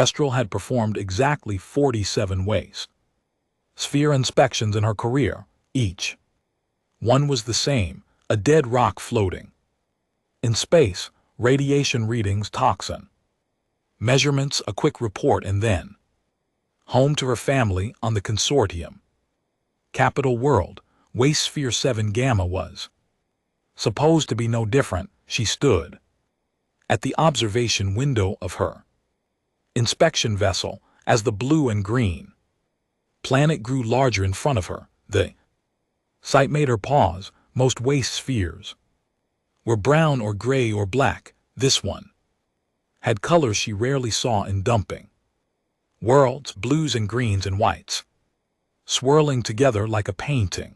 Kestrel had performed exactly 47 waste sphere inspections in her career. Each one was the same, a dead rock floating in space, radiation readings, toxin measurements, a quick report, and then home to her family on the consortium capital world. Waste Sphere 7 Gamma was supposed to be no different. She stood at the observation window of her inspection vessel as the blue and green planet grew larger in front of her. The sight made her pause. Most waste spheres were brown or gray or black. This one had colors she rarely saw in dumping worlds, blues and greens and whites, swirling together like a painting.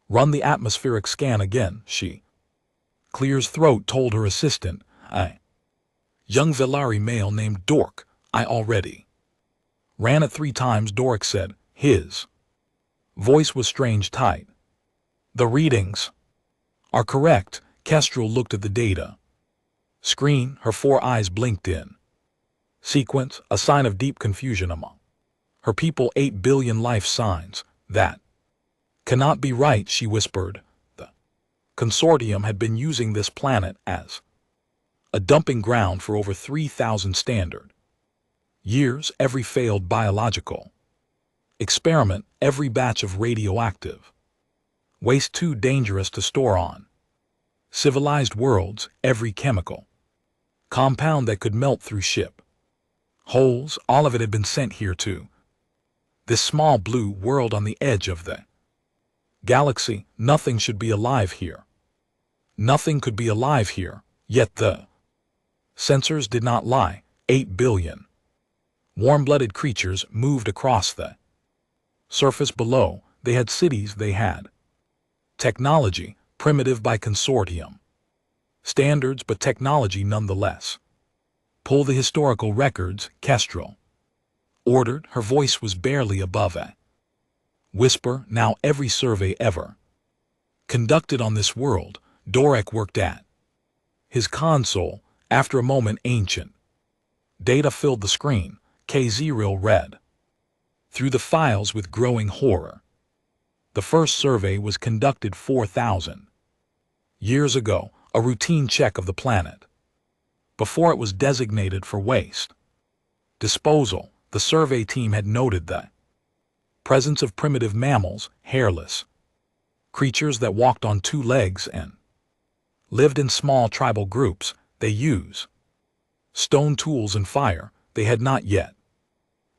Run the atmospheric scan again, she clear's throat told her assistant. A young Velari male named Dork. I already ran it 3 times, Dork said. His voice was strange tight. The readings are correct. Kestrel looked at the data screen, her 4 eyes blinked in sequence, a sign of deep confusion among her people. 8 billion life signs. That cannot be right, she whispered. The consortium had been using this planet as a dumping ground for over 3,000 standard years. Every failed biological experiment, every batch of radioactive waste too dangerous to store on civilized worlds, every chemical compound that could melt through ship holes, all of it had been sent here to this small blue world on the edge of the galaxy. Nothing should be alive here. Nothing could be alive here, yet the sensors did not lie. 8 billion warm-blooded creatures moved across the surface below. They had cities, they had technology, primitive by consortium standards, but technology nonetheless. Pull the historical records, Kestrel ordered. Her voice was barely above a whisper. Now every survey ever conducted on this world, Dorek worked at his console. After a moment, ancient data filled the screen. Kaziril read through the files with growing horror. The first survey was conducted 4,000 years ago, a routine check of the planet before it was designated for waste disposal. The survey team had noted the presence of primitive mammals, hairless creatures that walked on 2 legs and lived in small tribal groups. They use stone tools and fire. They had not yet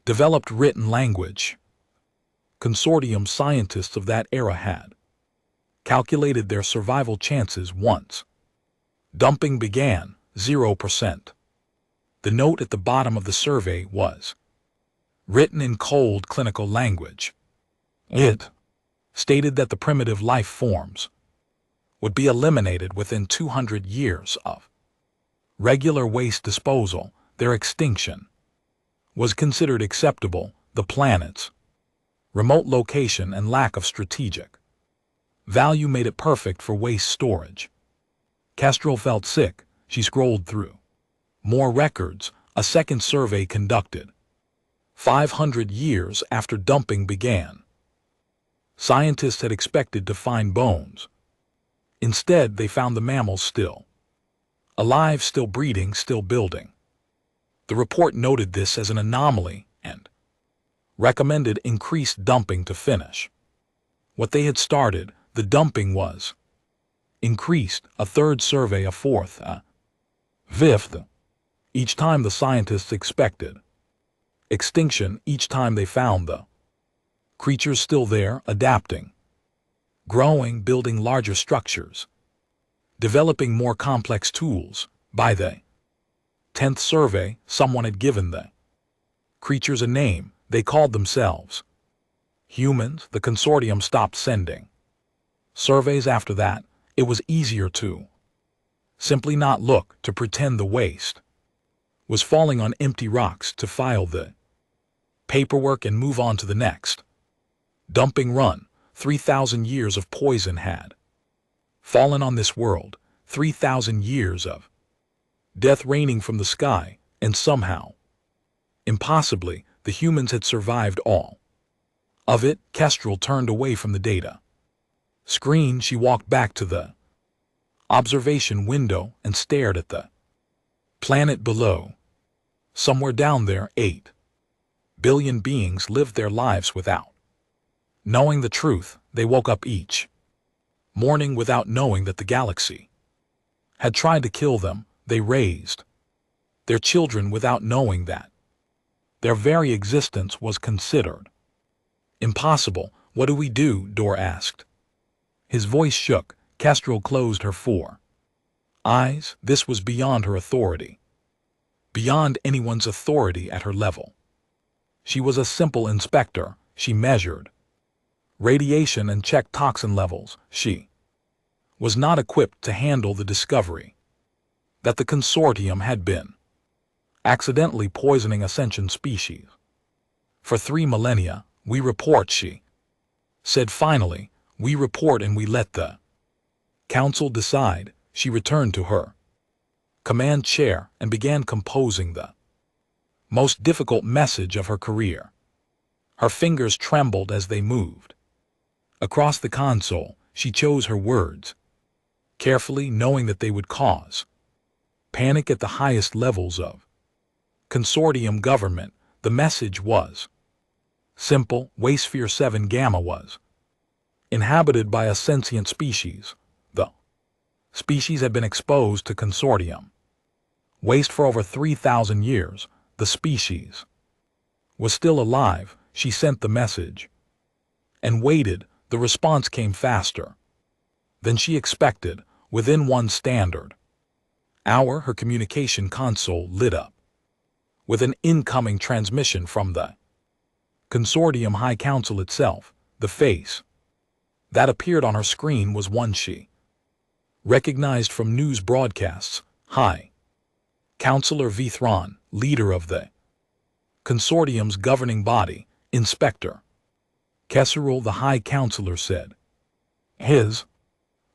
developed written language. Consortium scientists of that era had calculated their survival chances once dumping began. 0%. The note at the bottom of the survey was written in cold clinical language. It stated that the primitive life forms would be eliminated within 200 years of regular waste disposal. Their extinction was considered acceptable. The planet's remote location and lack of strategic value made it perfect for waste storage. Kestrel felt sick. She scrolled through more records. A second survey conducted 500 years after dumping began. Scientists had expected to find bones. Instead, they found the mammals still alive, still breeding, still building. The report noted this as an anomaly and recommended increased dumping to finish what they had started. The dumping was increased. A third survey, a fourth, a fifth. Each time the scientists expected extinction. Each time they found the creatures still there, adapting, growing, building larger structures, developing more complex tools. By the 10th survey, someone had given the creatures a name. They called themselves humans. The consortium stopped sending surveys after that. It was easier to simply not look, to pretend the waste was falling on empty rocks, to file the paperwork and move on to the next dumping run. 3,000 years of poison had fallen on this world, 3,000 years of death raining from the sky, and somehow Impossibly, the humans had survived all of it. Kestrel turned away from the data screen. She walked back to the observation window and stared at the planet below. Somewhere down there, 8 billion beings lived their lives without knowing the truth. They woke up each morning without knowing that the galaxy had tried to kill them. They raised their children without knowing that their very existence was considered impossible. What do we do? Dor asked. His voice shook. Kestrel closed her 4 eyes. This was beyond her authority, beyond anyone's authority at her level. She was a simple inspector. She measured radiation and checked toxin levels. She was not equipped to handle the discovery that the consortium had been accidentally poisoning ascension species. For 3 millennia, we report, she said finally. We report and we let the council decide. She returned to her command chair and began composing the most difficult message of her career. Her fingers trembled as they moved across the console. She chose her words carefully, knowing that they would cause panic at the highest levels of consortium government. The message was simple. Waysphere 7 Gamma was inhabited by a sentient species. The species had been exposed to consortium waste for over 3,000 years. The species was still alive. She sent the message and waited. The response came faster than she expected. Within 1 standard hour, her communication console lit up with an incoming transmission from the Consortium High Council itself. The face that appeared on her screen was one she recognized from news broadcasts. High Counselor Vithron, leader of the Consortium's governing body. Inspector Kestrel, the High Counselor said. His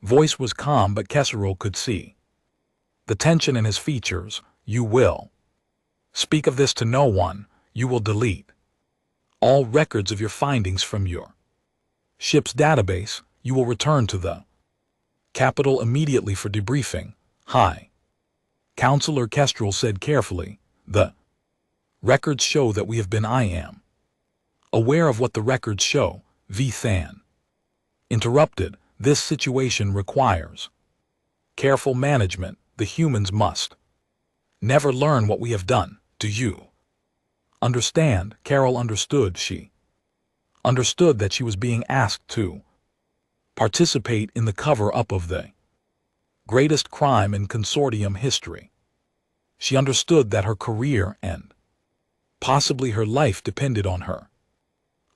voice was calm, but Kestrel could see the tension in his features. You will speak of this to no one. You will delete all records of your findings from your ship's database. You will return to the capital immediately for debriefing. High Counselor Kestrel said carefully. The records show that we have been. I am aware of what the records show. Vithan interrupted. This situation requires careful management. The humans must never learn what we have done. Do you understand? Carol understood. She understood that she was being asked to participate in the cover-up of the greatest crime in consortium history. She understood that her career and possibly her life depended on her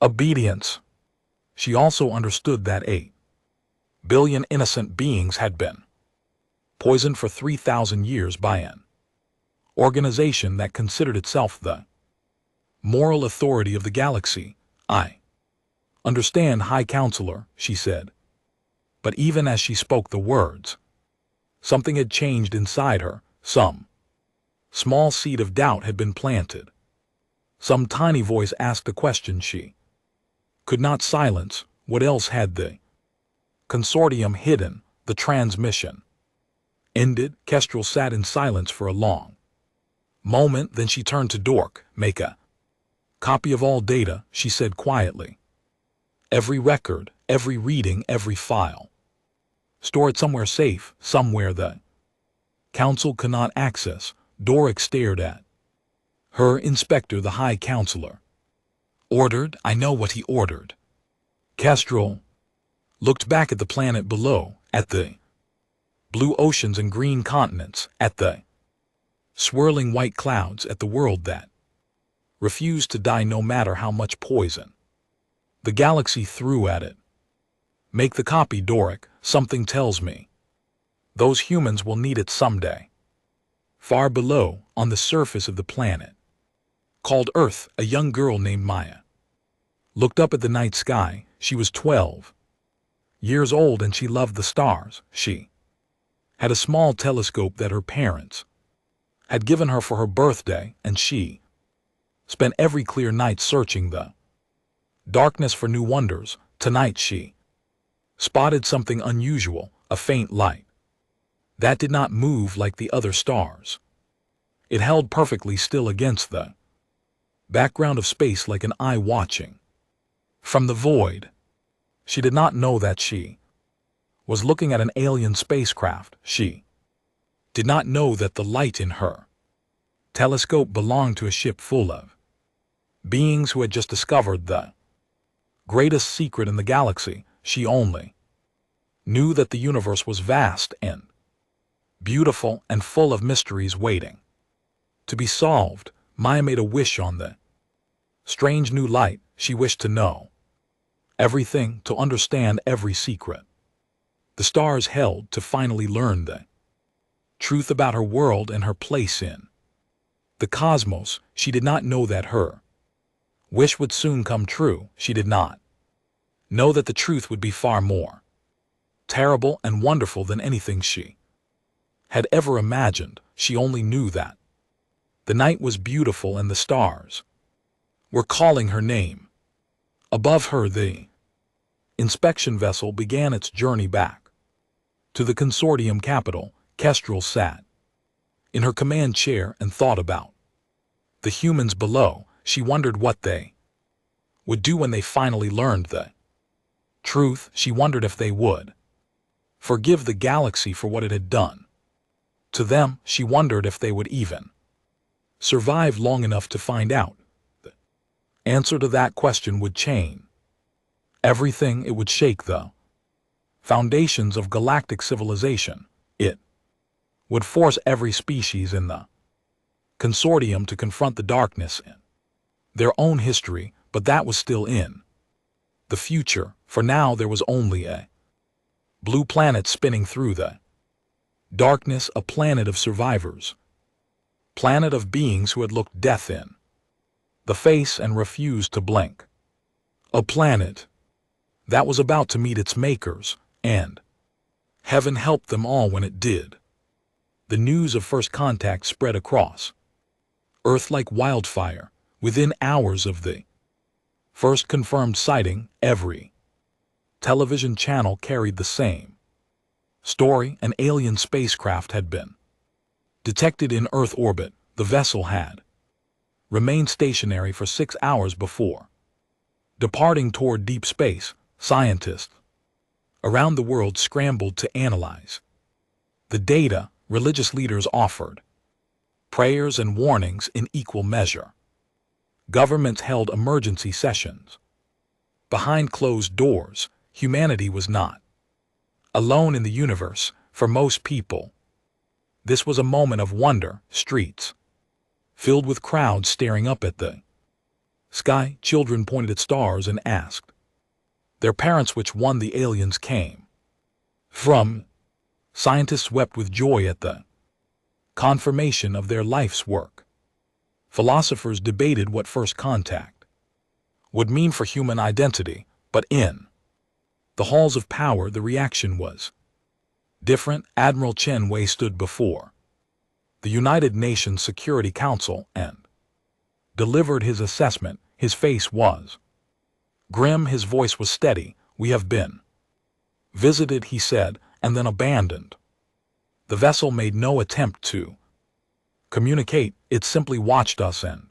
obedience. She also understood that 8 billion innocent beings had been poisoned for 3,000 years by an organization that considered itself the moral authority of the galaxy. I understand, High Counselor, she said. But even as she spoke the words, something had changed inside her. Some small seed of doubt had been planted. Some tiny voice asked a question she could not silence. What else had the consortium hidden? The transmission ended. Kestrel sat in silence for a long moment. Then she turned to Dork. Make a copy of all data, she said quietly. Every record, every reading, every file. Store it somewhere safe, somewhere the council cannot access. Dork stared at her. Inspector, the High Counselor ordered. I know what he ordered. Kestrel looked back at the planet below, at the blue oceans and green continents, at the swirling white clouds, at the world that refused to die no matter how much poison the galaxy threw at it. Make the copy, Doric. Something tells me those humans will need it someday. Far below, on the surface of the planet called Earth, a young girl named Maya looked up at the night sky. She was 12 years old and she loved the stars. She had a small telescope that her parents had given her for her birthday, and she spent every clear night searching the darkness for new wonders. Tonight she spotted something unusual, a faint light that did not move like the other stars. It held perfectly still against the background of space like an eye watching from the void. She did not know that she was looking at an alien spacecraft. She did not know that the light in her telescope belonged to a ship full of beings who had just discovered the greatest secret in the galaxy. She only knew that the universe was vast and beautiful and full of mysteries waiting to be solved. Maya made a wish on the strange new light. She wished to know everything, to understand every secret the stars held, to finally learn the truth about her world and her place in the cosmos. She did not know that her wish would soon come true. She did not know that the truth would be far more terrible and wonderful than anything she had ever imagined. She only knew that the night was beautiful and the stars were calling her name. Above her, the inspection vessel began its journey back to the consortium capital. Kestrel sat in her command chair and thought about the humans below. She wondered what they would do when they finally learned the truth. She wondered if they would forgive the galaxy for what it had done to them. She wondered if they would even survive long enough to find out. The answer to that question would change everything. It would shake the foundations of galactic civilization. It would force every species in the consortium to confront the darkness in their own history, but that was still in the future. For now there was only a blue planet spinning through the darkness, a planet of survivors, planet of beings who had looked death in the face and refused to blink, a planet that was about to meet its makers, and heaven helped them all when it did. The news of first contact spread across Earth like wildfire. Within hours of the first confirmed sighting, every television channel carried the same story. An alien spacecraft had been detected in Earth orbit. The vessel had remained stationary for 6 hours before departing toward deep space. Scientists around the world scrambled to analyze the data. Religious leaders offered prayers and warnings in equal measure. Governments held emergency sessions. Behind closed doors, humanity was not alone in the universe. For most people, this was a moment of wonder. Streets filled with crowds staring up at the sky. Children pointed at stars and asked their parents which one the aliens came from. Scientists wept with joy at the confirmation of their life's work. Philosophers debated what first contact would mean for human identity, but in the halls of power the reaction was different. Admiral Chen Wei stood before the United Nations Security Council and delivered his assessment. His face was grim, his voice was steady. We have been visited, he said, and then abandoned. The vessel made no attempt to communicate. It simply watched us and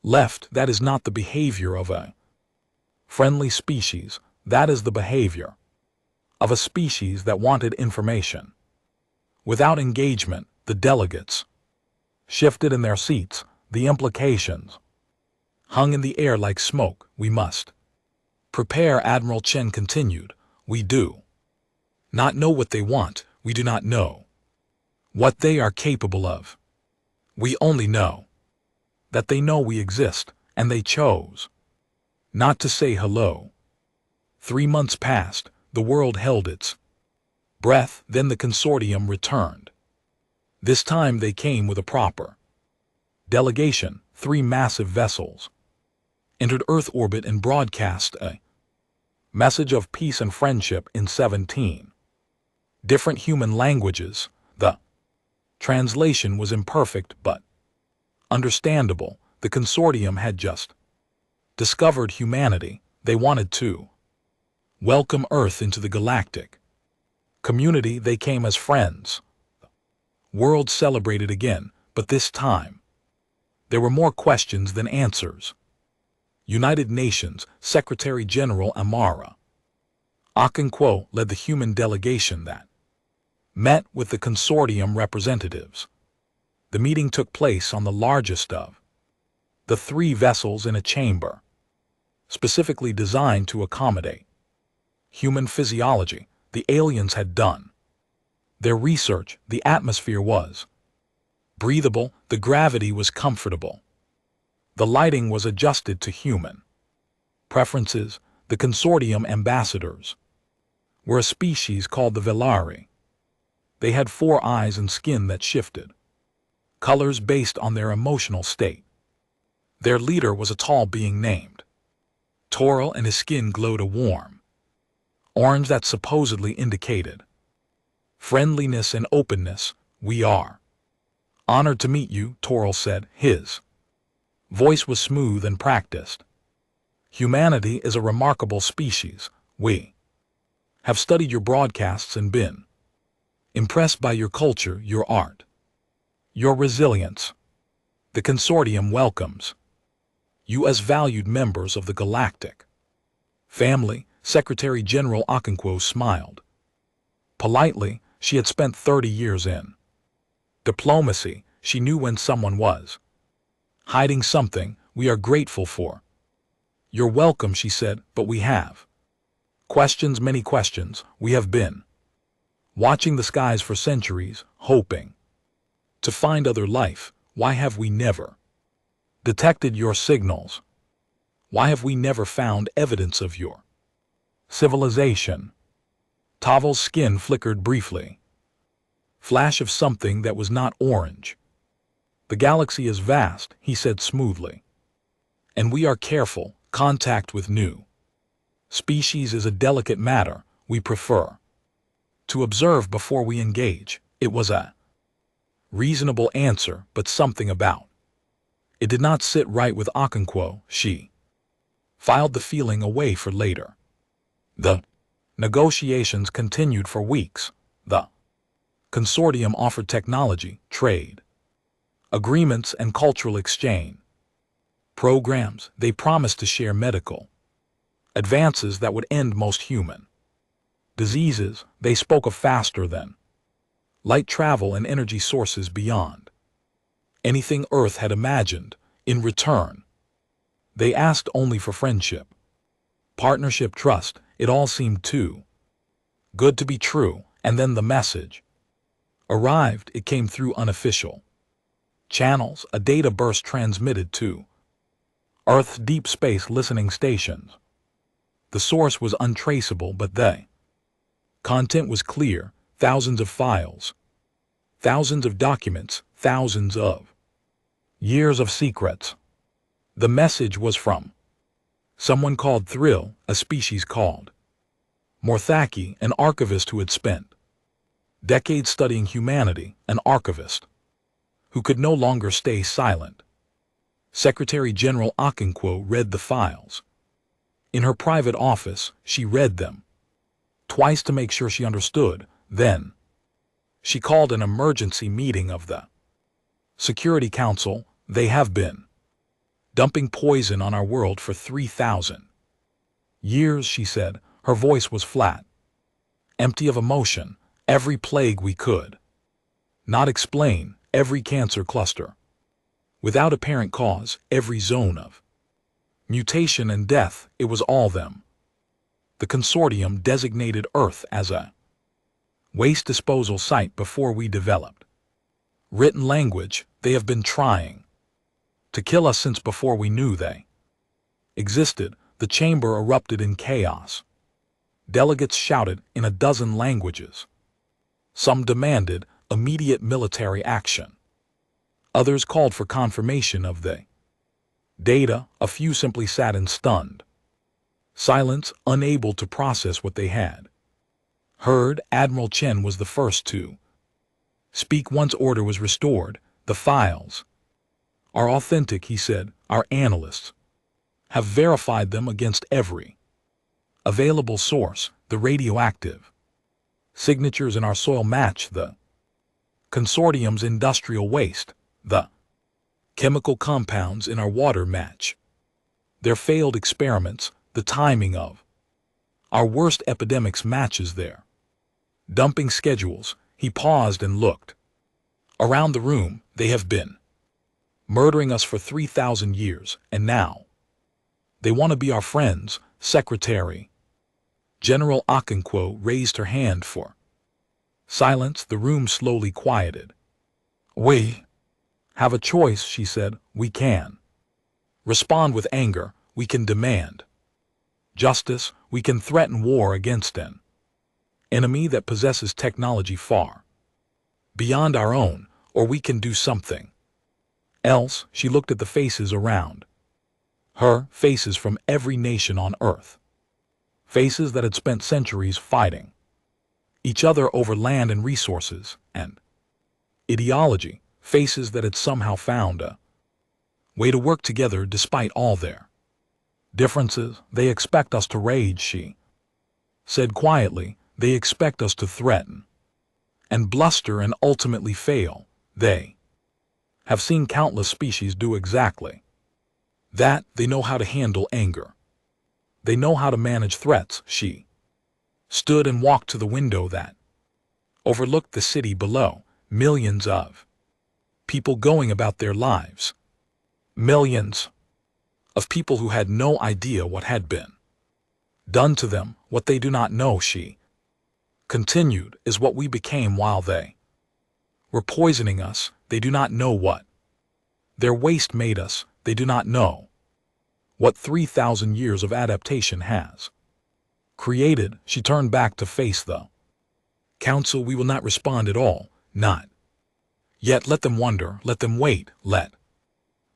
left. That is not the behavior of a friendly species. That is the behavior of a species that wanted information. Without engagement, the delegates shifted in their seats. The implications hung in the air like smoke. We must prepare, Admiral Chen continued. We do not know what they want. We do not know what they are capable of. We only know that they know we exist, and they chose not to say hello. 3 months passed. The world held its breath. Then the consortium returned. This time they came with a proper delegation. 3 massive vessels entered Earth orbit and broadcast a message of peace and friendship in 17 different human languages. The translation was imperfect but understandable. The consortium had just discovered humanity. They wanted to welcome Earth into the galactic community. They came as friends. World celebrated again, but this time there were more questions than answers. United Nations Secretary General Amara Okonkwo led the human delegation that met with the consortium representatives. The meeting took place on the largest of the 3 vessels in a chamber, specifically designed to accommodate human physiology. The aliens had done their research. The atmosphere was breathable, the gravity was comfortable. The lighting was adjusted to human preferences. The consortium ambassadors were a species called the Velari. They had 4 eyes and skin that shifted colors based on their emotional state. Their leader was a tall being named Toril, and his skin glowed a warm orange that supposedly indicated friendliness and openness. "We are honored to meet you," Toril said. His voice was smooth and practiced. "Humanity is a remarkable species. We have studied your broadcasts and been impressed by your culture, your art, your resilience. The consortium welcomes you as valued members of the galactic family." Secretary General Okonkwo smiled politely. She had spent 30 years in diplomacy. She knew when someone was hiding something. "We are grateful for your welcome," she said, "but we have questions, many questions. We have been watching the skies for centuries, hoping to find other life. Why have we never detected your signals? Why have we never found evidence of your civilization?" Tavel's skin flickered briefly. Flash of something that was not orange. "The galaxy is vast," he said smoothly, "and we are careful. Contact with new species is a delicate matter. We prefer to observe before we engage." It was a reasonable answer, but something about it did not sit right with Okonkwo. She filed the feeling away for later. The negotiations continued for weeks. The consortium offered technology, trade agreements, and cultural exchange programs. They promised to share medical advances that would end most human diseases. They spoke of faster than light travel and energy sources beyond anything Earth had imagined. In return, they asked only for friendship, partnership, trust. It all seemed too good to be true. And then the message arrived. It came through unofficial channels, a data burst transmitted to Earth's deep space listening stations. The source was untraceable, but the content was clear. Thousands of files, thousands of documents, thousands of years of secrets. The message was from someone called Thrill, a species called Morthaki, an archivist who had spent decades studying humanity, an archivist who could no longer stay silent. Secretary General Okonkwo read the files. In her private office, she read them twice to make sure she understood. Then she called an emergency meeting of the Security Council. "They have been dumping poison on our world for 3,000 years," she said. Her voice was flat, empty of emotion. "Every plague we could not explain, every cancer cluster without apparent cause, every zone of mutation and death, it was all them." The consortium designated Earth as a waste disposal site before we developed written language. "They have been trying to kill us since before we knew they existed." The chamber erupted in chaos. Delegates shouted in a dozen languages. Some demanded immediate military action. Others called for confirmation of the data. A few simply sat in stunned silence, unable to process what they had heard. Admiral Chen was the first to speak once order was restored. The files are authentic, he said. Our analysts have verified them against every available source. The radioactive signatures in our soil match the consortium's industrial waste. The chemical compounds in our water match their failed experiments. The timing of our worst epidemics matches their dumping schedules. He paused and looked around the room. They have been murdering us for 3,000 years, and now they want to be our friends. Secretary General Okonkwo raised her hand for silence. The room slowly quieted. We have a choice, she said. We can respond with anger. We can demand justice. We can threaten war against an enemy that possesses technology far beyond our own, or we can do something else. She looked at the faces around her, faces from every nation on Earth, faces that had spent centuries fighting each other over land and resources and ideology, faces that had somehow found a way to work together despite all their differences. They expect us to rage, she said quietly. They expect us to threaten and bluster and ultimately fail. They have seen countless species do exactly that. They know how to handle anger. They know how to manage threats. She stood and walked to the window that overlooked the city below. Millions of people going about their lives. Millions of people who had no idea what had been done to them. What they do not know, she continued, is what we became while they were poisoning us. They do not know what their waste made us. They do not know what 3,000 years of adaptation has created. She turned back to face the council. We will not respond at all. Not yet. Let them wonder. Let them wait. Let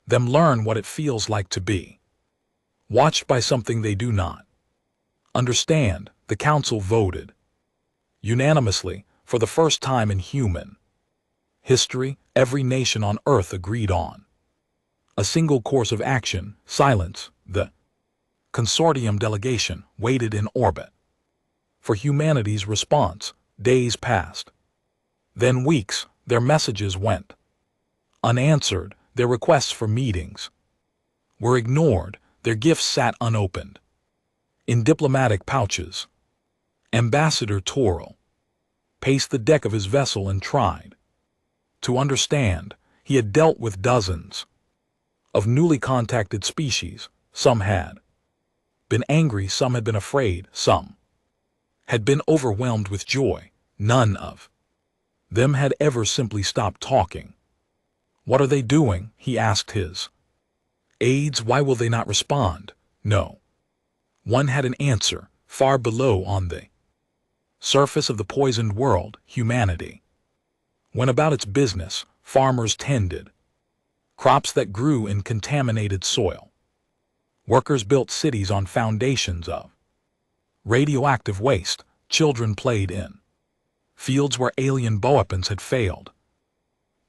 them learn what it feels like to be watched by something they do not understand. The council voted unanimously. For the first time in human history, every nation on Earth agreed on a single course of action: silence. The consortium delegation waited in orbit for humanity's response. Days passed, then weeks. Their messages went unanswered. Their requests for meetings were ignored. Their gifts sat unopened in diplomatic pouches. Ambassador Toril paced the deck of his vessel and tried to understand. He had dealt with dozens of newly contacted species. Some had been angry, some had been afraid, some had been overwhelmed with joy. None of them had ever simply stopped talking. What are they doing? He asked his aides. Why will they not respond? No one had an answer. Far below, on the surface of the poisoned world, humanity went about its business. Farmers tended crops that grew in contaminated soil. Workers built cities on foundations of radioactive waste. Children played in fields where alien weapons had failed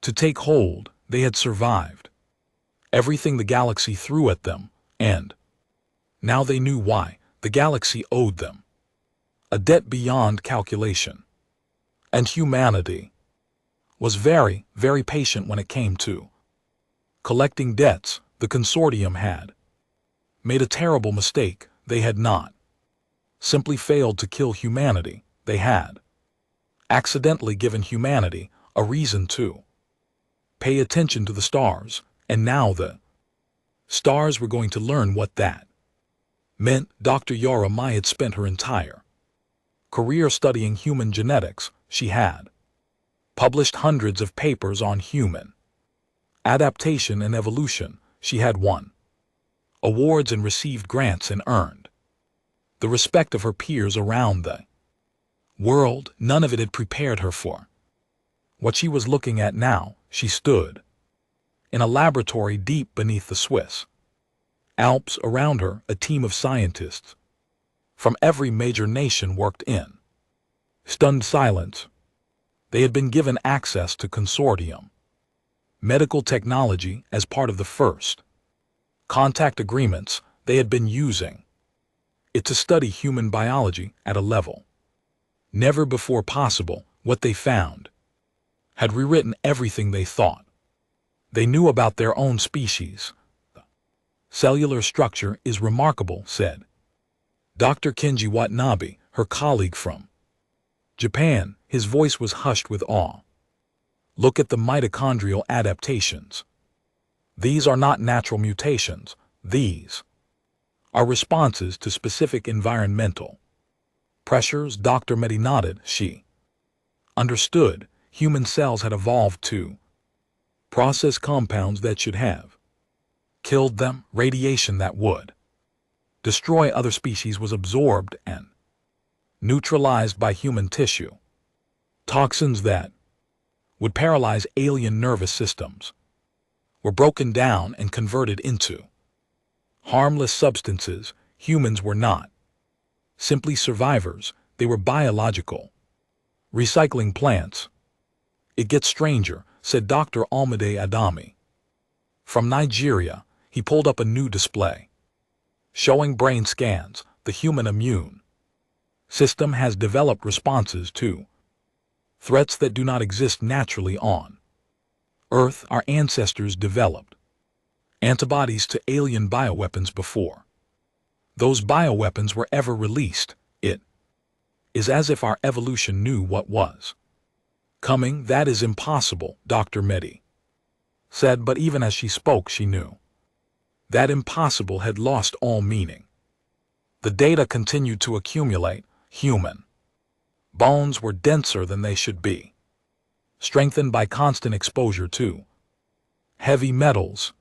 to take hold. They had survived everything the galaxy threw at them, and now they knew why. The galaxy owed them a debt beyond calculation. And humanity was very, very patient when it came to collecting debts. The consortium had made a terrible mistake. They had not simply failed to kill humanity. They had accidentally given humanity a reason to pay attention to the stars, and now the stars were going to learn what that meant. Dr. Yara Mai had spent her entire career studying human genetics. She had published hundreds of papers on human adaptation and evolution. She had won awards and received grants and earned the respect of her peers around the world. None of it had prepared her for what she was looking at now. She stood in a laboratory deep beneath the Swiss Alps. Around her, a team of scientists from every major nation worked in stunned silence. They had been given access to consortium medical technology as part of the first contact agreements they had been using it to study human biology at a level never before possible. What they found had rewritten everything they thought they knew about their own species. The cellular structure is remarkable, said Dr. Kenji Watanabe, her colleague from Japan. His voice was hushed with awe. Look at the mitochondrial adaptations. These are not natural mutations. These are responses to specific environmental pressures. Dr. Medi nodded. She understood human cells had evolved to process compounds that should have killed them. Radiation that would destroy other species was absorbed and neutralized by human tissue. Toxins that would paralyze alien nervous systems were broken down and converted into harmless substances. Humans were not simply survivors, they were biological recycling plants. It gets stranger, said Dr. Almide Adami. From Nigeria, he pulled up a new display showing brain scans. The human immune system has developed responses to threats that do not exist naturally on Earth. Our ancestors developed antibodies to alien bioweapons before those bioweapons were ever released. It is as if our evolution knew what was coming. That is impossible, Dr. Medi said, but even as she spoke she knew that impossible had lost all meaning. The data continued to accumulate. Human bones were denser than they should be, strengthened by constant exposure to heavy metals.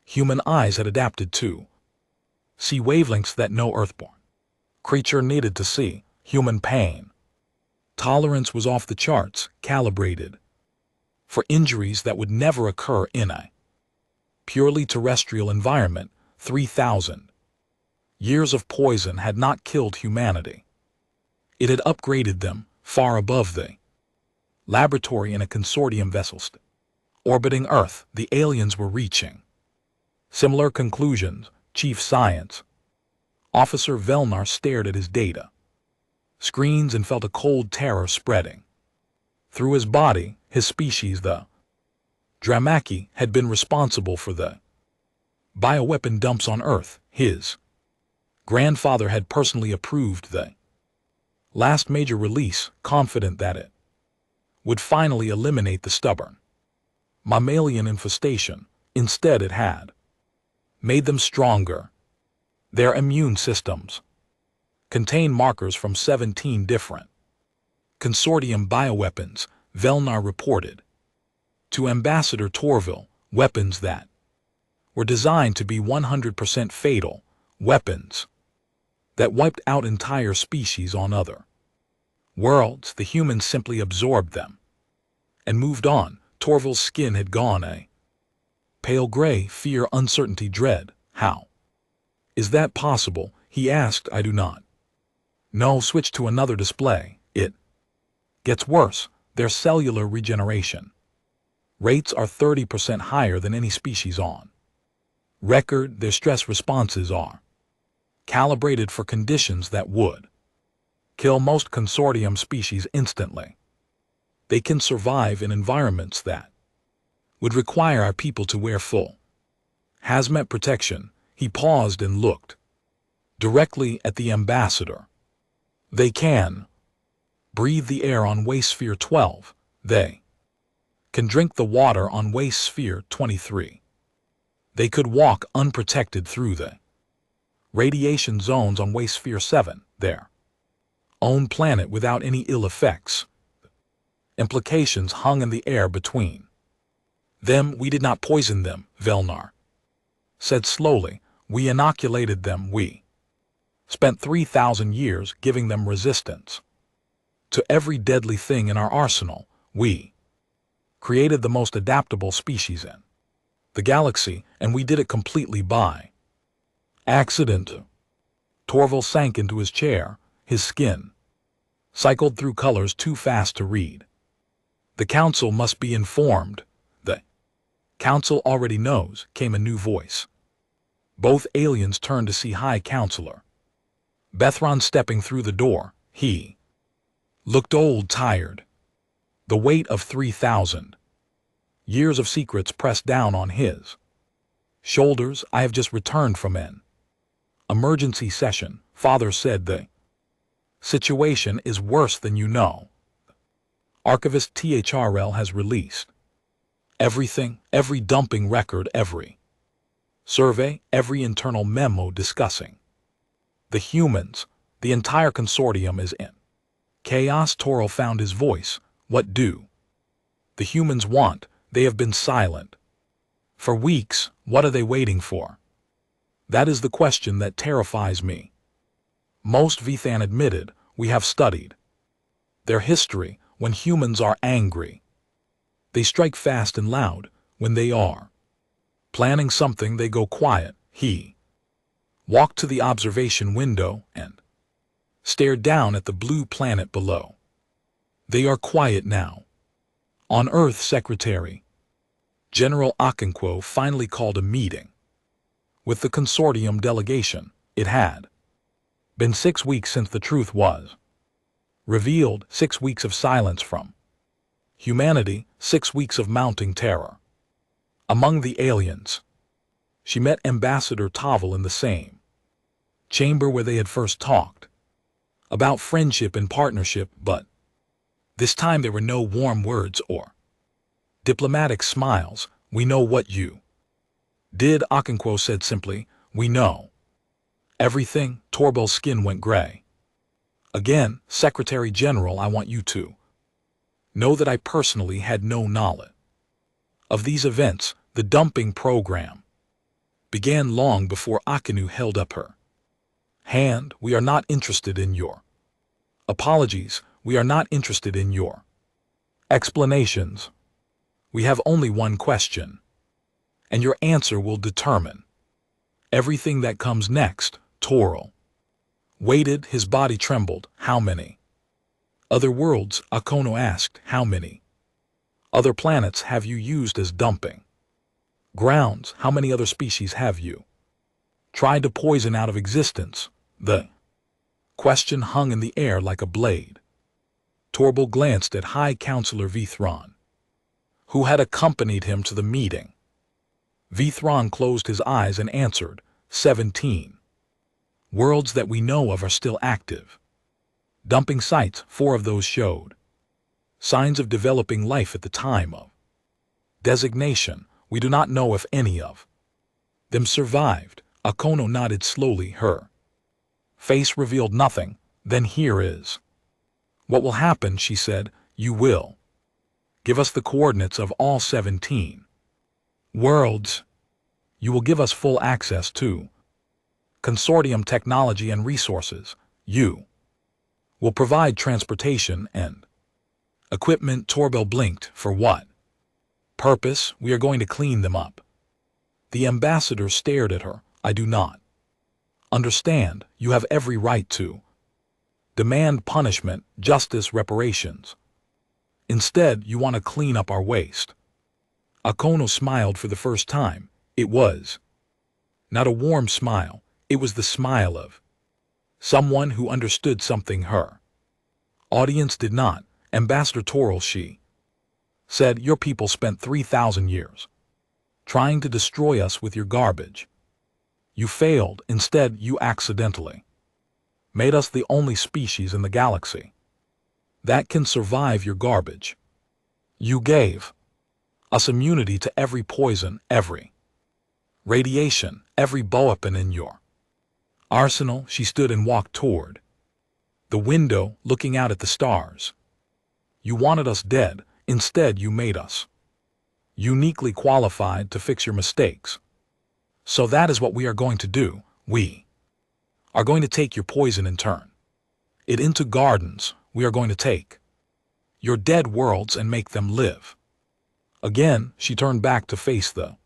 Human eyes had adapted to see wavelengths that no earthborn creature needed to see. Human pain tolerance was off the charts, calibrated for injuries that would never occur in a purely terrestrial environment. 3,000 years of poison had not killed humanity. It had upgraded them far above the laboratory in a consortium vessel orbiting Earth. The aliens were reaching similar conclusions. Chief Science Officer Velnar stared at his data screens and felt a cold terror spreading through his body. His species, the Dramaki, had been responsible for the bioweapon dumps on Earth. His grandfather had personally approved the last major release, confident that it would finally eliminate the stubborn mammalian infestation. Instead, it had made them stronger. Their immune systems contain markers from 17 different consortium bioweapons, Velnar reported to Ambassador Torville. Weapons that were designed to be 100% fatal, weapons that wiped out entire species on other worlds. The humans simply absorbed them and moved on. Torville's skin had gone a pale gray. Fear, uncertainty, dread. How is that possible? He asked. I do not know. Switch to another display. It gets worse. Their cellular regeneration rates are 30% higher than any species on record. Their stress responses are calibrated for conditions that would kill most consortium species instantly. They can survive in environments that would require our people to wear full hazmat protection. He paused and looked directly at the ambassador. They can breathe the air on Waste Sphere 12. They can drink the water on Waste Sphere 23. They could walk unprotected through the radiation zones on Waste Sphere 7, their own planet, without any ill effects. Implications hung in the air between them. We did not poison them, Velnar said slowly. We inoculated them. We spent 3,000 years giving them resistance to every deadly thing in our arsenal. We created the most adaptable species in the galaxy, and we did it completely by accident. Torville sank into his chair. His skin cycled through colors too fast to read. The council must be informed. The Council already knows, came a new voice. Both aliens turned to see High Counselor. Bethron stepping through the door, he looked old, tired. The weight of 3,000 years of secrets pressed down on his shoulders. I have just returned from an emergency session. Father said the situation is worse than you know. Archivist THRL has released everything, every dumping record, every survey, every internal memo discussing the humans. The entire consortium is in chaos. Toro found his voice. What do the humans want? They have been silent for weeks. What are they waiting for? That is the question that terrifies me most. Vithan admitted, we have studied their history. When humans are angry, they strike fast and loud. When they are planning something, they go quiet. He walked to the observation window and stared down at the blue planet below. They are quiet now. On Earth, Secretary General Okonkwo finally called a meeting with the consortium delegation. It had been 6 weeks since the truth was revealed, 6 weeks of silence from humanity, 6 weeks of mounting terror among the aliens. She met Ambassador Tavel in the same chamber where they had first talked about friendship and partnership, but this time there were no warm words or diplomatic smiles. We know what you did, Okonkwo said simply. We know everything. Torbell's skin went gray. Again, Secretary General, I want you to know that I personally had no knowledge of these events. The dumping program began long before Akinu held up her hand. We are not interested in your apologies. We are not interested in your explanations. We have only one question, and your answer will determine everything that comes next. Toro waited, his body trembled. How many other worlds? Akono asked. How many other planets have you used as dumping grounds? How many other species have you tried to poison out of existence? The question hung in the air like a blade. Torbell glanced at High Counselor Vithron, who had accompanied him to the meeting. Vithron closed his eyes and answered, 17 worlds that we know of are still active. Dumping sites, 4 of those showed signs of developing life at the time of designation. We do not know if any of them survived. Akono nodded slowly. Her face revealed nothing. Then here is what will happen, she said. You will give us the coordinates of all 17 worlds. You will give us full access to consortium technology and resources. You will provide transportation and equipment. Torbell blinked. For what purpose? We are going to clean them up. The ambassador stared at her. I do not understand. You have every right to demand punishment, justice, reparations. Instead, you want to clean up our waste. Akono smiled for the first time. It was not a warm smile. It was the smile of someone who understood something her audience did not. Ambassador Toril, she said, your people spent 3,000 years trying to destroy us with your garbage. You failed. Instead, you accidentally made us the only species in the galaxy that can survive your garbage. You gave us immunity to every poison, every radiation, every weapon in your arsenal. She stood and walked toward the window, looking out at the stars. You wanted us dead. Instead, you made us uniquely qualified to fix your mistakes. So that is what we are going to do. We are going to take your poison and turn it into gardens. We are going to take your dead worlds and make them live again. She turned back to face the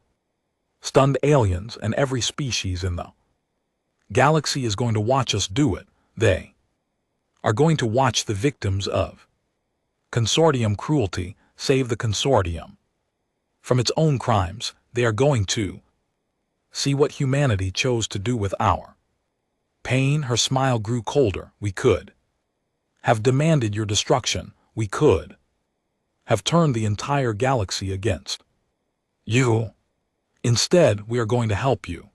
stunned aliens, and every species in the galaxy is going to watch us do it. They are going to watch the victims of consortium cruelty save the consortium From its own crimes, they are going to see what humanity chose to do with our pain. Her smile grew colder. We could have demanded your destruction. We could have turned the entire galaxy against you. Instead, we are going to help you.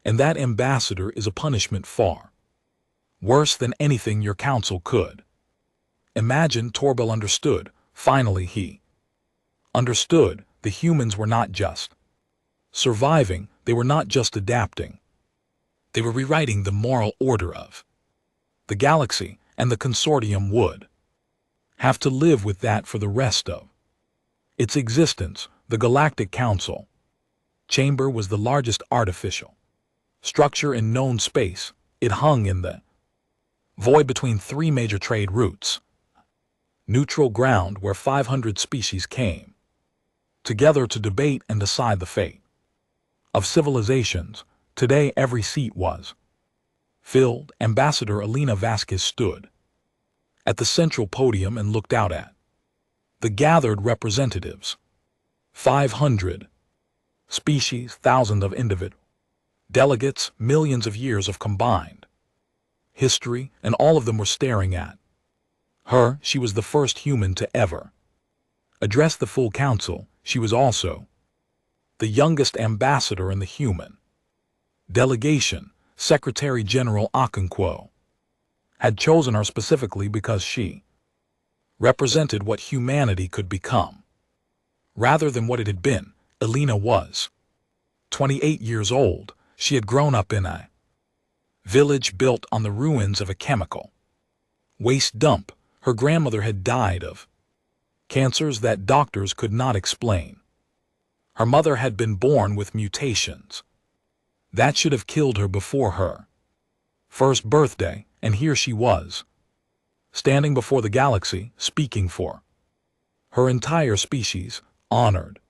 And that, Ambassador, is a punishment far worse than anything your council could imagine. Torbell understood. Finally, he understood. The humans were not just surviving, they were not just adapting. They were rewriting the moral order of the galaxy, and the Consortium would have to live with that for the rest of its existence. The Galactic Council chamber was the largest artificial structure in known space. It hung in the void between three major trade routes, neutral ground where 500 species came together to debate and decide the fate of civilizations. Today every seat was filled. Ambassador Elena Vasquez stood at the central podium and looked out at the gathered representatives. 500 species, thousands of individual delegates, millions of years of combined history, and all of them were staring at her. She was the first human to ever address the full council. She was also the youngest ambassador in the human delegation. Secretary General Okonkwo had chosen her specifically because she represented what humanity could become, rather than what it had been. Elena was 28 years old. She had grown up in a village built on the ruins of a chemical waste dump. Her grandmother had died of cancers that doctors could not explain. Her mother had been born with mutations that should have killed her before her first birthday, and here she was, standing before the galaxy, speaking for her entire species. Honored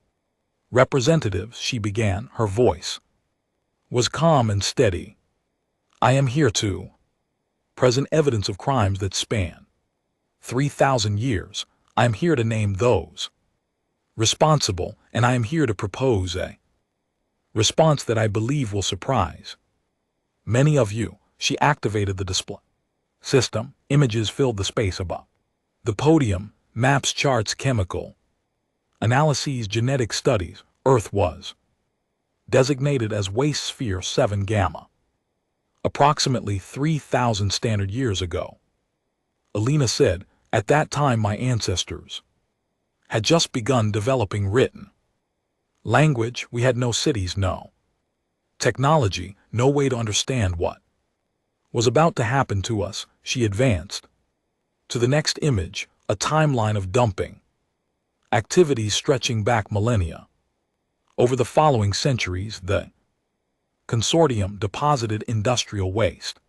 representatives, she began. Her voice was calm and steady. I am here to present evidence of crimes that span 3,000 years. I am here to name those responsible, and I am here to propose a response that I believe will surprise many of you. She activated the display system. Images filled the space above the podium, maps, charts, chemical analyses, genetic studies. Earth was designated as Waste Sphere 7 Gamma, approximately 3,000 standard years ago. Elena said, at that time my ancestors had just begun developing written language. We had no cities, no technology, no way to understand what was about to happen to us. She advanced to the next image, a timeline of dumping activities stretching back millennia. Over the following centuries, the Consortium deposited industrial waste,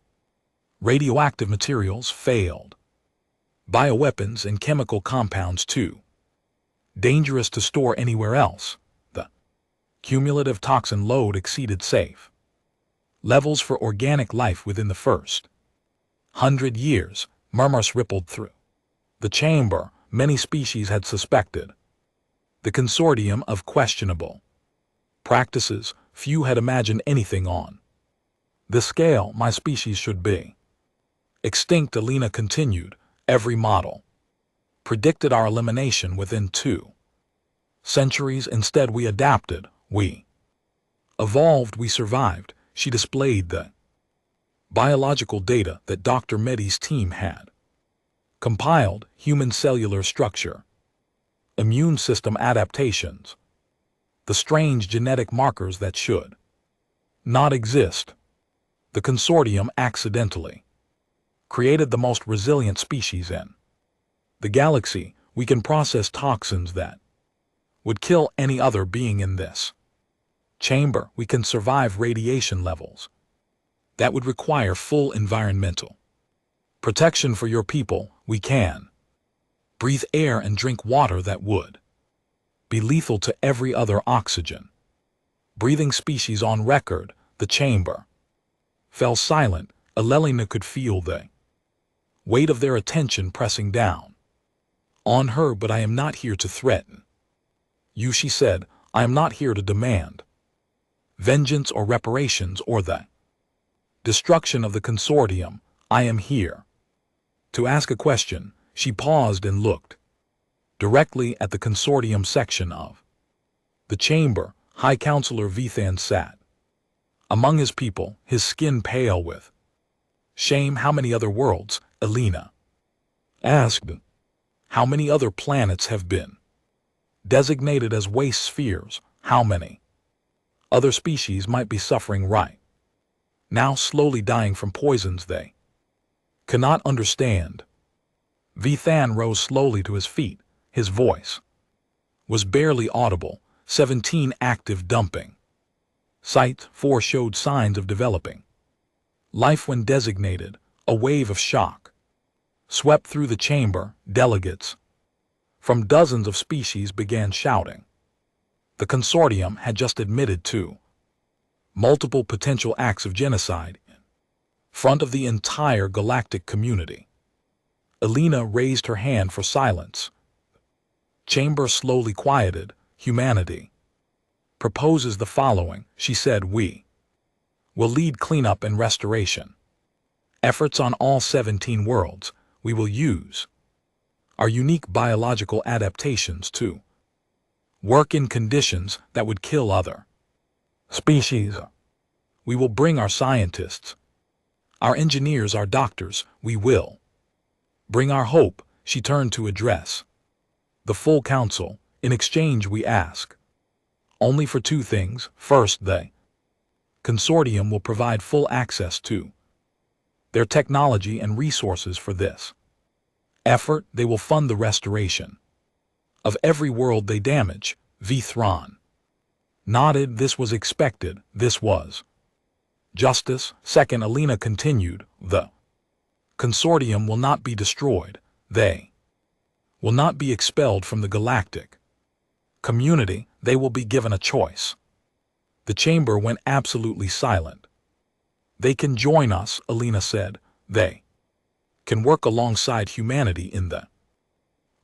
radioactive materials, failed bioweapons, and chemical compounds too dangerous to store anywhere else. The cumulative toxin load exceeded safe levels for organic life within the first 100 years. Murmurs rippled through the chamber. Many species had suspected the Consortium of questionable practices. Few had imagined anything on the scale. My species should be extinct, Elena continued. Every model predicted our elimination within 2 centuries. Instead, we adapted, we evolved, we survived. She displayed the biological data that Dr. Mehdi's team had compiled: human cellular structure, immune system adaptations, the strange genetic markers that should not exist. The Consortium accidentally created the most resilient species in the galaxy. We can process toxins that would kill any other being in this chamber. We can survive radiation levels that would require full environmental protection for your people. We can breathe air and drink water that would be lethal to every other oxygen breathing species on record. The chamber fell silent. Elena could feel the weight of their attention pressing down on her. But I am not here to threaten She said, I am not here to demand vengeance or reparations or the destruction of the consortium. I am here to ask a question. She paused and looked directly at the consortium section of the chamber. High Counselor Vithan sat among his people, his skin pale with shame. How many other worlds? Alina asked. How many other planets have been designated as waste spheres? How many other species might be suffering right now, slowly dying from poisons they cannot understand? Vithan rose slowly to his feet. His voice was barely audible. 17 active dumping sites, 4 showed signs of developing life when designated. A wave of shock swept through the chamber. Delegates from dozens of species began shouting. The consortium had just admitted to multiple potential acts of genocide in front of the entire galactic community. Alina raised her hand for silence. Chamber slowly quieted. Humanity proposes the following, she said. We will lead cleanup and restoration efforts on all 17 worlds. We will use our unique biological adaptations to work in conditions that would kill other species. We will bring our scientists, our engineers, our doctors. We will bring our hope. She turned to address the full council. In exchange, we ask only for 2 things. First, the consortium will provide full access to their technology and resources. For this effort, they will fund the restoration of every world they damage. Vithron nodded. This was expected. This was justice. Second, Alina continued, the consortium will not be destroyed. They will not be expelled from the galactic community. They will be given a choice. The chamber went absolutely silent. They can join us, Alina said. They can work alongside humanity in the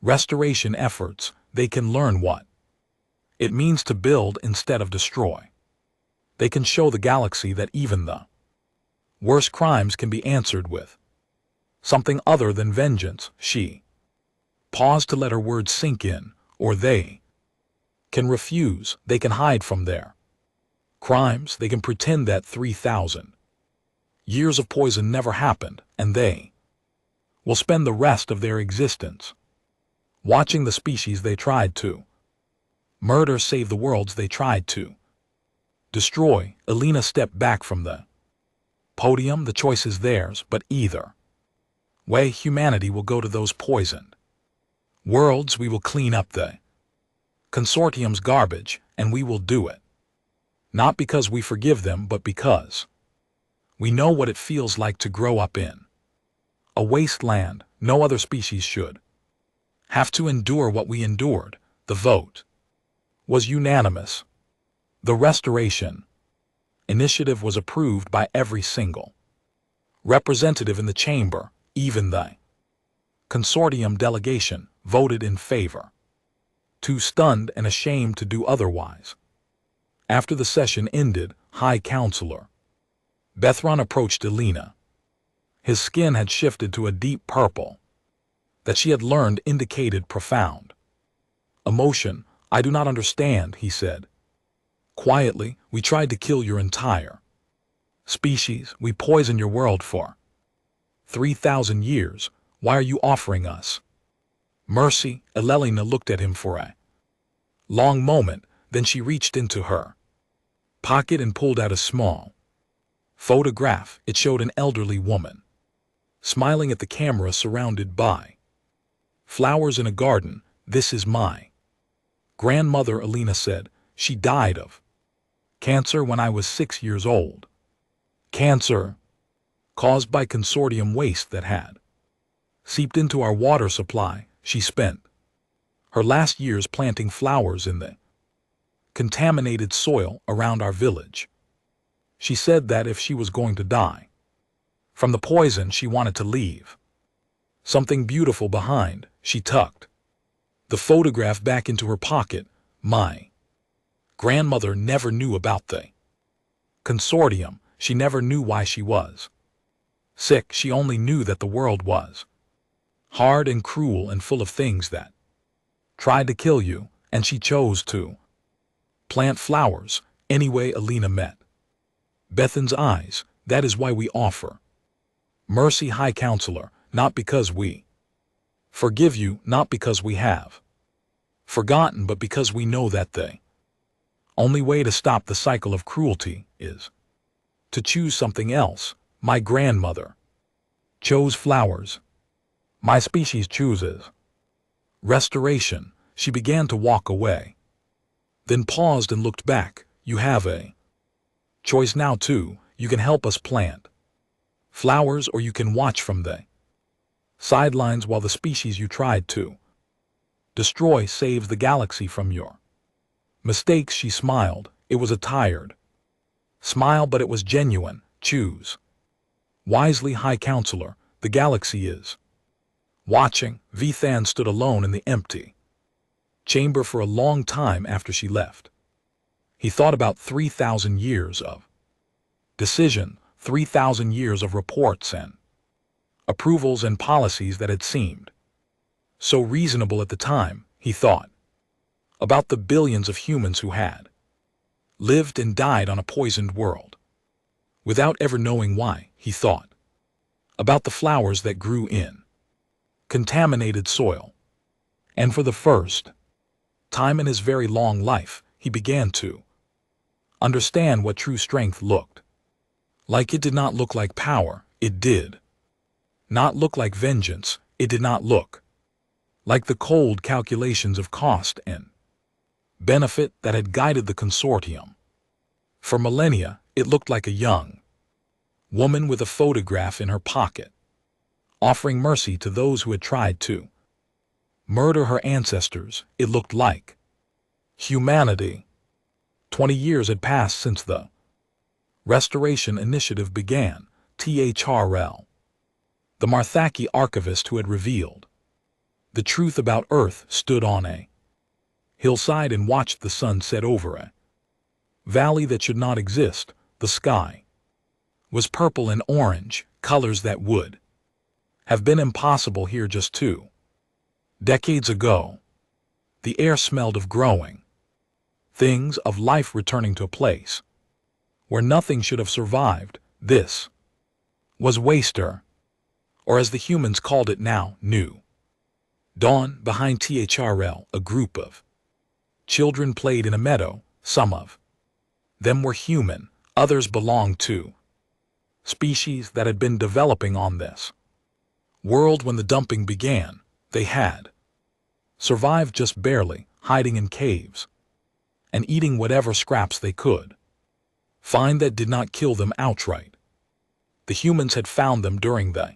restoration efforts. They can learn what it means to build instead of destroy. They can show the galaxy that even the worst crimes can be answered with something other than vengeance. She paused to let her words sink in. Or they can refuse. They can hide from their crimes. They can pretend that 3,000 years of poison never happened, and they will spend the rest of their existence watching the species they tried to murder save the worlds they tried to destroy. Alina stepped back from the podium. The choice is theirs, but either way, humanity will go to those poisoned worlds. We will clean up the consortium's garbage, and we will do it not because we forgive them, but because we know what it feels like to grow up in a wasteland. No other species should have to endure what we endured. The vote was unanimous. The restoration initiative was approved by every single representative in the chamber. Even the consortium delegation voted in favor, too stunned and ashamed to do otherwise. After the session ended, High Counselor Bethron approached Alina. His skin had shifted to a deep purple that she had learned indicated profound emotion. I do not understand, he said quietly. We tried to kill your entire species. We poisoned your world for 3,000 years. Why are you offering us mercy? Elelina looked at him for a long moment. Then she reached into her pocket and pulled out a small photograph. It showed an elderly woman smiling at the camera, surrounded by flowers in a garden. This is my grandmother, Alina said. She died of cancer when I was 6 years old. Cancer caused by consortium waste that had seeped into our water supply. She spent her last years planting flowers in the contaminated soil around our village. She said that if she was going to die from the poison, she wanted to leave something beautiful behind. She tucked the photograph back into her pocket. My grandmother never knew about the consortium. She never knew why she was sick. She only knew that the world was hard and cruel and full of things that tried to kill you, and she chose to plant flowers anyway. Alina met Bethan's eyes. That is why we offer mercy, High Counselor, not because we forgive you, not because we have forgotten, but because we know that the only way to stop the cycle of cruelty is to choose something else. My grandmother chose flowers. My species chooses restoration. She began to walk away, then paused and looked back. You have a choice now too. You can help us plant flowers, or you can watch from the sidelines while the species you tried to destroy saves the galaxy from your mistakes. She smiled. It was a tired smile, but it was genuine. Choose wisely, High Counselor. The galaxy is watching. Vithan stood alone in the empty chamber for a long time after she left. He thought about 3,000 years of decision, 3,000 years of reports and approvals and policies that had seemed so reasonable at the time. He thought about the billions of humans who had lived and died on a poisoned world without ever knowing why. He thought about the flowers that grew in contaminated soil. And for the first time in his very long life, he began to understand what true strength looked like. It did not look like power. It did not look like vengeance. It did not look like the cold calculations of cost and benefit that had guided the consortium for millennia. It looked like a young woman with a photograph in her pocket, offering mercy to those who had tried to murder her ancestors. It looked like humanity. 20 years had passed since the Restoration Initiative began. THRL, the Marthaki archivist who had revealed the truth about Earth, stood on a hillside and watched the sun set over a valley that should not exist. The sky was purple and orange, colors that would have been impossible here just 2 decades ago. The air smelled of growing things, of life returning to a place where nothing should have survived. This was Waster, or as the humans called it now, New Dawn. Behind THRL, a group of children played in a meadow. Some of them were human, others belonged to species that had been developing on this world when the dumping began. They had survived just barely, hiding in caves and eating whatever scraps they could find that did not kill them outright. The humans had found them during the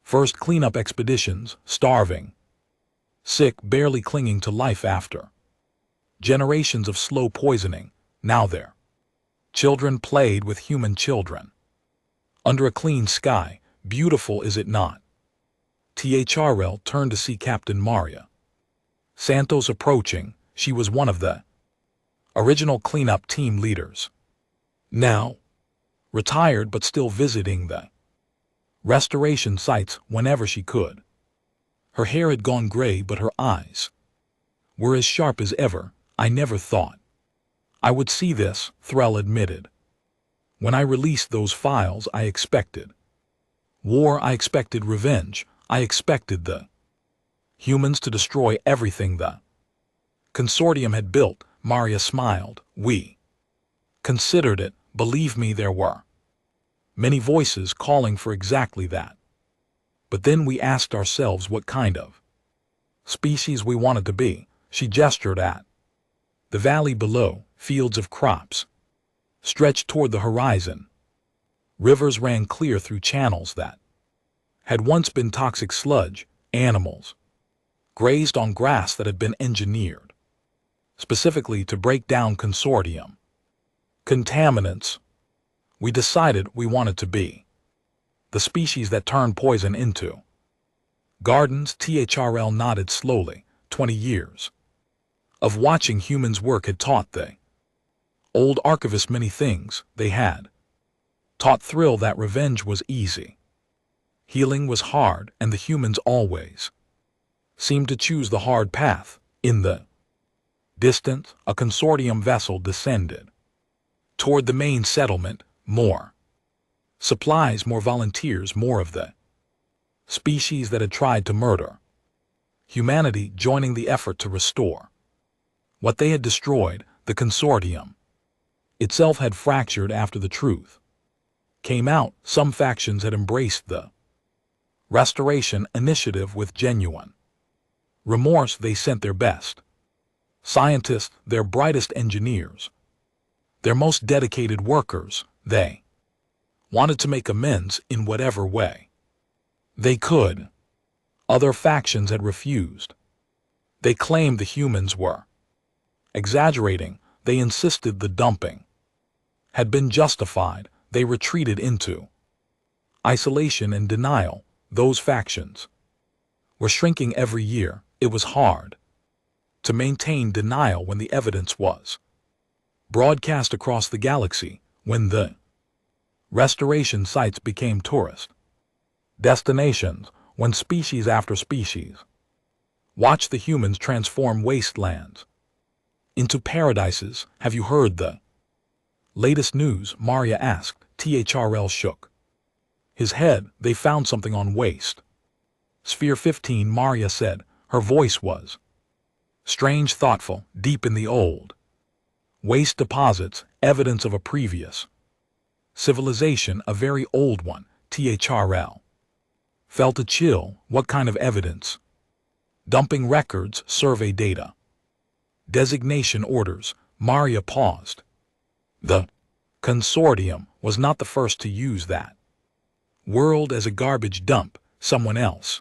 first cleanup expeditions, starving, sick, barely clinging to life after generations of slow poisoning. Now their children played with human children under a clean sky. Beautiful, is it not? THRL turned to see Captain Maria Santos approaching. She was one of the original cleanup team leaders, now retired but still visiting the restoration sites whenever she could. Her hair had gone gray, but her eyes were as sharp as ever. I never thought I would see this, Threll admitted. When I released those files, I expected war. I expected revenge. I expected the humans to destroy everything the consortium had built. Maria smiled. We considered it. Believe me, there were many voices calling for exactly that. But then we asked ourselves what kind of species we wanted to be. She gestured at the valley below. Fields of crops stretched toward the horizon. Rivers ran clear through channels that had once been toxic sludge. Animals grazed on grass that had been engineered specifically to break down consortium contaminants. We decided we wanted to be the species that turned poison into gardens. THRL nodded slowly. 20 years of watching humans work had taught they. Old archivists many things they had. Taught Thrill that revenge was easy. Healing was hard, and the humans always seemed to choose the hard path. In the distance, a consortium vessel descended toward the main settlement. More supplies, more volunteers, more of the species that had tried to murder humanity joining the effort to restore what they had destroyed. The consortium itself had fractured after the truth came out. Some factions had embraced the restoration initiative with genuine remorse. They sent their best scientists, their brightest engineers, their most dedicated workers. They wanted to make amends in whatever way they could. Other factions had refused. They claimed the humans were exaggerating. They insisted the dumping had been justified. They retreated into isolation and denial. Those factions were shrinking every year. It was hard to maintain denial when the evidence was broadcast across the galaxy, when the restoration sites became tourist destinations, when species after species watched the humans transform wastelands into paradises. Have you heard the latest news? Maria asked. THRL shook his head. They found something on Waste Sphere 15, Maria said. Her voice was strange, thoughtful. Deep in the old waste deposits, evidence of a previous civilization, a very old one. THRL felt a chill. What kind of evidence? Dumping records, survey data, designation orders. Maria paused. The consortium was not the first to use that world as a garbage dump. Someone else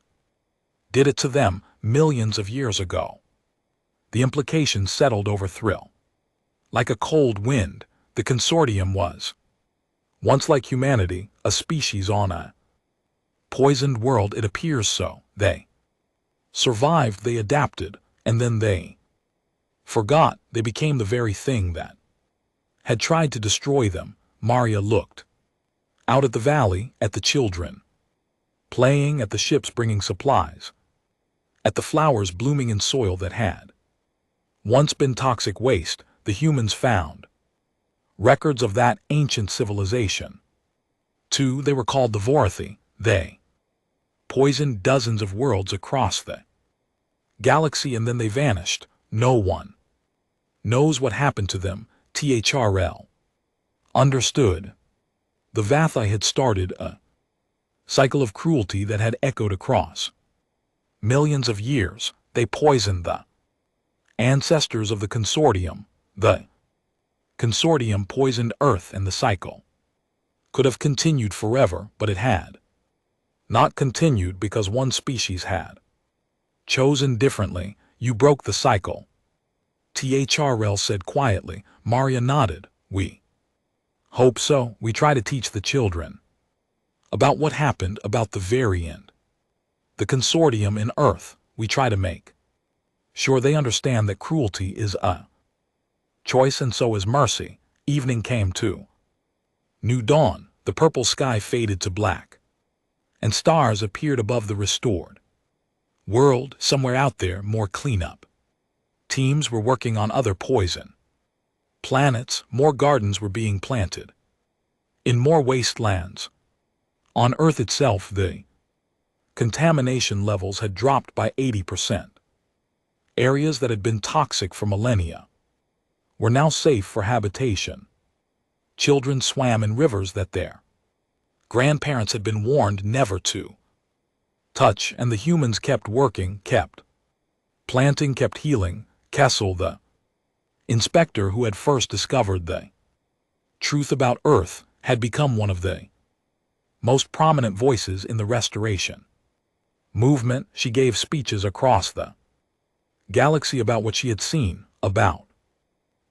did it to them millions of years ago. The implications settled over Thrill like a cold wind. The consortium was once like humanity, a species on a poisoned world. It appears so. They survived, they adapted, and then they forgot. They became the very thing that had tried to destroy them. Maria looked out at the valley, at the children playing, at the ships bringing supplies, at the flowers blooming in soil that had once been toxic waste. The humans found records of that ancient civilization. Too, they were called the Vorathi. They poisoned dozens of worlds across the galaxy, and then they vanished. No one knows what happened to them. THRL understood. The Vathai had started a cycle of cruelty that had echoed across millions of years. They poisoned the ancestors of the consortium. The consortium poisoned Earth, and the cycle could have continued forever, but it had not continued because one species had chosen differently. You broke the cycle, THRL said quietly. Maria nodded. We hope so. We try to teach the children about what happened, about the variant, the consortium in Earth. We try to make sure they understand that cruelty is a choice, and so is mercy. Evening came to new dawn. The purple sky faded to black, and stars appeared above the restored world. Somewhere out there, more cleanup teams were working on other poison planets. More gardens were being planted in more wastelands. On Earth itself, the contamination levels had dropped by 80%. Areas that had been toxic for millennia were now safe for habitation. Children swam in rivers that their grandparents had been warned never to touch, and the humans kept working, kept planting, kept healing. Kessel, the inspector who had first discovered the truth about Earth, had become one of the most prominent voices in the restoration movement. She gave speeches across the galaxy about what she had seen, about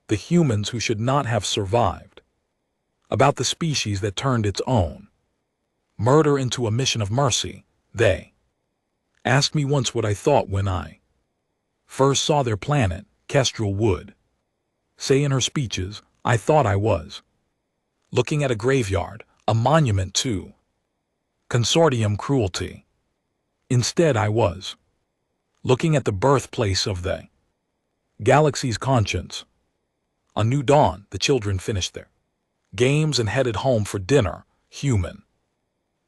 the humans who should not have survived, about the species that turned its own murder into a mission of mercy. They asked me once what I thought when I first saw their planet. Kestrel would say in her speeches, I thought I was looking at a graveyard, a monument to consortium cruelty. Instead, I was looking at the birthplace of the galaxy's conscience. A new dawn, the children finished their games and headed home for dinner. Human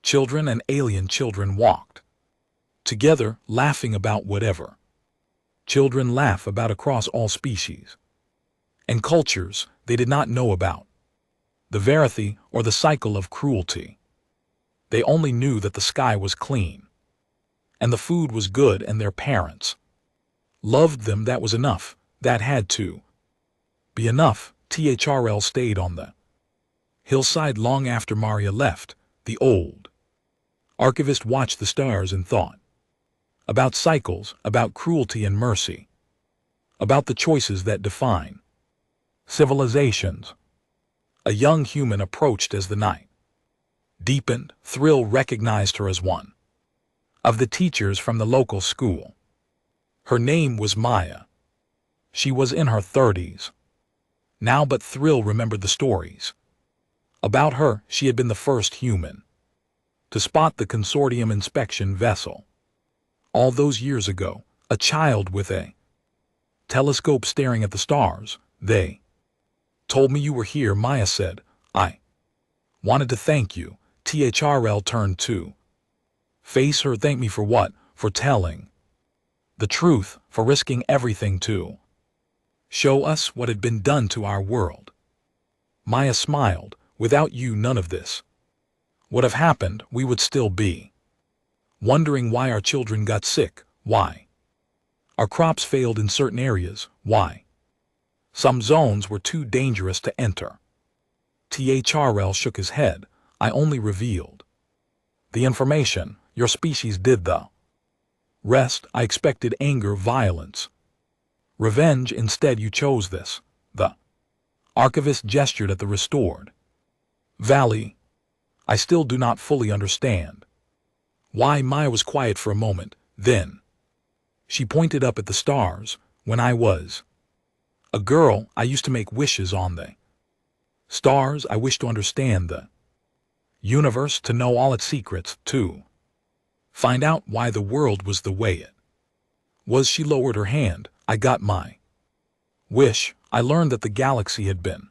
children and alien children walked together, laughing about whatever children laugh about across all species and cultures they did not know about the Varathi or the cycle of cruelty. They only knew that the sky was clean and the food was good and their parents loved them. That was enough. That had to be enough. THRL stayed on the hillside long after Maria left. The old archivist watched the stars and thought about cycles, about cruelty and mercy, about the choices that define civilizations. A young human approached as the night deepened. Thrill recognized her as one of the teachers from the local school. Her name was Maya. She was in her 30s now, but Thrill remembered the stories about her. She had been the first human to spot the consortium inspection vessel. All those years ago, a child with a telescope staring at the stars. They told me you were here, Maya said. I wanted to thank you. THRL turned to face her. Thank me for what? For telling the truth, for risking everything to show us what had been done to our world. Maya smiled. Without you, none of this would have happened. We would still be wondering why our children got sick, why our crops failed in certain areas, why some zones were too dangerous to enter. THRL shook his head. I only revealed the information. Your species did the rest. I expected anger, violence, revenge. Instead, you chose this. The archivist gestured at the restored valley. I still do not fully understand why. Maya was quiet for a moment. Then she pointed up at the stars. When I was a girl, I used to make wishes on the stars. I wished to understand the universe, to know all its secrets, to find out why the world was the way it was. She lowered her hand. I got my wish. I learned that the galaxy had been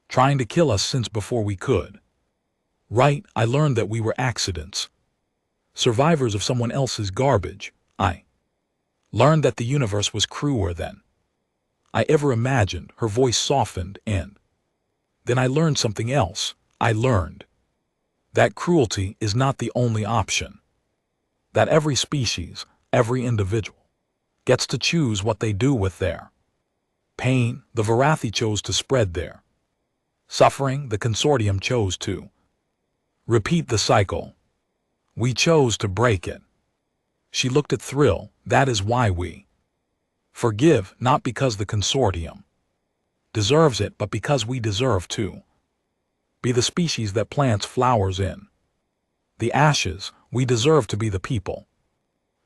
trying to kill us since before we could. Right, I learned that we were accidents, survivors of someone else's garbage. I learned that the universe was crueler than I ever imagined. Her voice softened. And then I learned something else. I learned that cruelty is not the only option, that every species, every individual, gets to choose what they do with their pain. The Varathi chose to spread their suffering. The consortium chose to repeat the cycle. We chose to break it. She looked at Thrill. That is why we forgive, not because the consortium deserves it, but because we deserve to be the species that plants flowers in the ashes. We deserve to be the people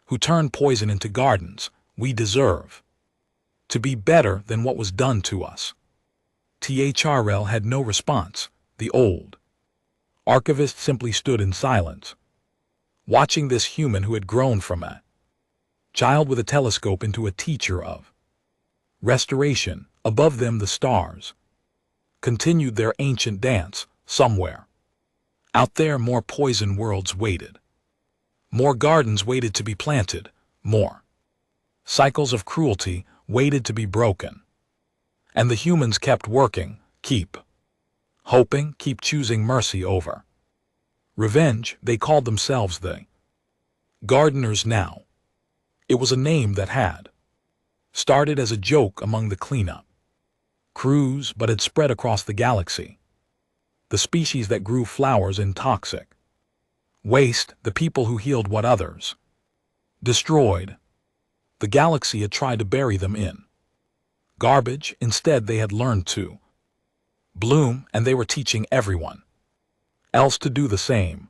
who turn poison into gardens. We deserve to be better than what was done to us. THRL had no response. The old archivist simply stood in silence, watching this human who had grown from a child with a telescope into a teacher of restoration. Above them, the stars continued their ancient dance. Somewhere out there, more poison worlds waited. More gardens waited to be planted. More cycles of cruelty waited to be broken. And the humans kept working, keep hoping, keep choosing mercy over revenge. They called themselves the Gardeners now. It was a name that had started as a joke among the cleanup crews, but had spread across the galaxy. The species that grew flowers in toxic waste, the people who healed what others destroyed. The galaxy had tried to bury them in garbage. Instead, they had learned to bloom, and they were teaching everyone else to do the same.